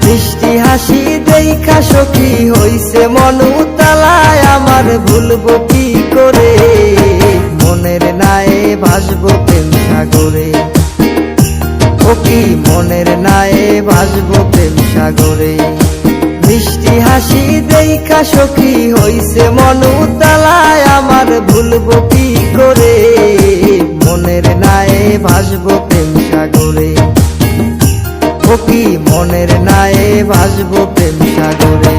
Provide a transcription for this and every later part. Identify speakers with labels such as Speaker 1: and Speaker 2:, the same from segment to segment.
Speaker 1: মিষ্টি হাসি দেখা সখী হইছে মন উতালায়, আমার ভুলবো কি করে, মনের নায়ে ভাসবো প্রেম সাগরে। ও কি মনের নায়ে ভাসবো প্রেম সাগরে। মিষ্টি হাসি দেখা সখী হইছে মন উতালায়, আমার ভুলবো কি করে, মনের নায়ে ভাসবো প্রেম সাগরে। ও কি মনের নায়ে ভাসবো প্রেম সাগরে।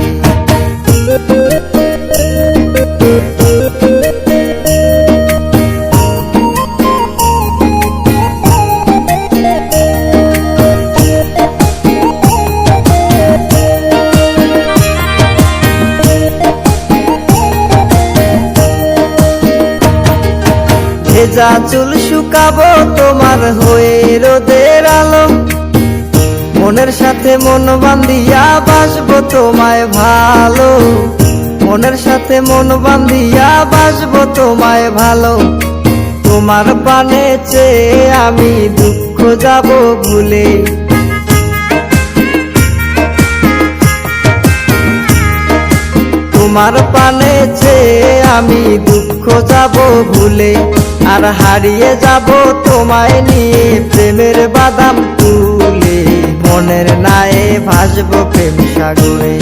Speaker 1: ভেজা চুল শুকাবো তোমার হয়ে রোদের আলো, মনের সাথে মন বান্ধিয়া বাসবো তোমায় ভালো, মনের সাথে মন বান্ধিয়া বাসবো তোমায় ভালো। তোমার পানে চেয়ে আমি দুঃখ যাব ভুলে, তোমার পানে চেয়ে আমি দুঃখ যাব ভুলে। আর হারিয়ে যাব তোমায় নিয়ে প্রেমের বাদাম তুলে, মনের নায়ে ভাসবো প্রেম সাগরে।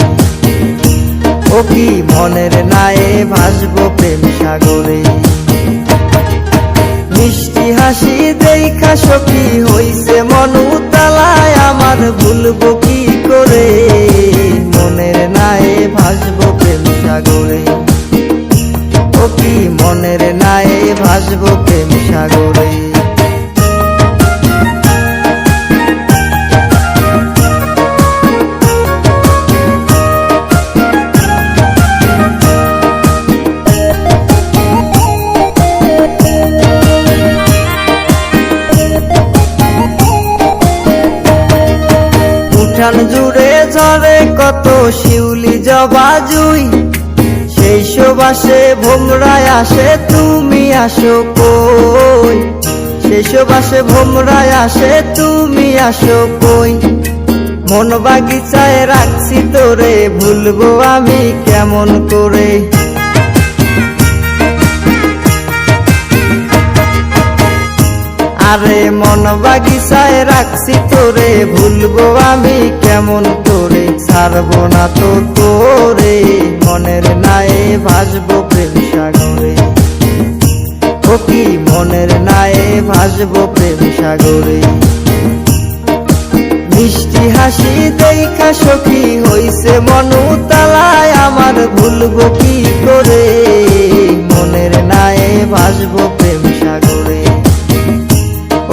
Speaker 1: ও কি মনের নায়ে ভাসবো প্রেম সাগরে। মিষ্টি হাসি দেখা সখী হইছে মন উতালায়, আমার ভুলবো কি করে, মনের নায়ে ভাসবো প্রেম সাগরে। ও কি মনের নায়ে ভাসবো প্রেম সাগরে। উঠান জুড়ে ঝরে কত শিউলি জবা জুই, সেই সুবাসে ভোমরায় আসে তুমি আসো কই, সেই সুবাসে ভোমরায় আসে তুমি আসো কই। মন বাগিচায় রাখছি তোরে, ভুলবো আমি কেমন করে। আরে মন বাগিচায় রাখছি তোরে, ভুলবো আমি কেমন করে। ছাড়বো না তো তোরে, মনের নায়ে ভাসবো প্রেম সাগরে। ও কি মনের নায়ে ভাসবো প্রেম সাগরে। মিষ্টি হাসি দেখা সখী হইছে মন উতালায়, আমার ভুলবো কি করে, মনের নায়ে ভাসবো প্রেম সাগরে।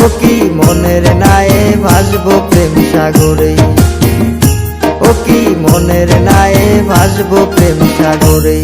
Speaker 1: ও কি মনের নায়ে ভাসবো প্রেম সাগরে। ও কি মনের নায়ে ভাসবো প্রেম সাগরে।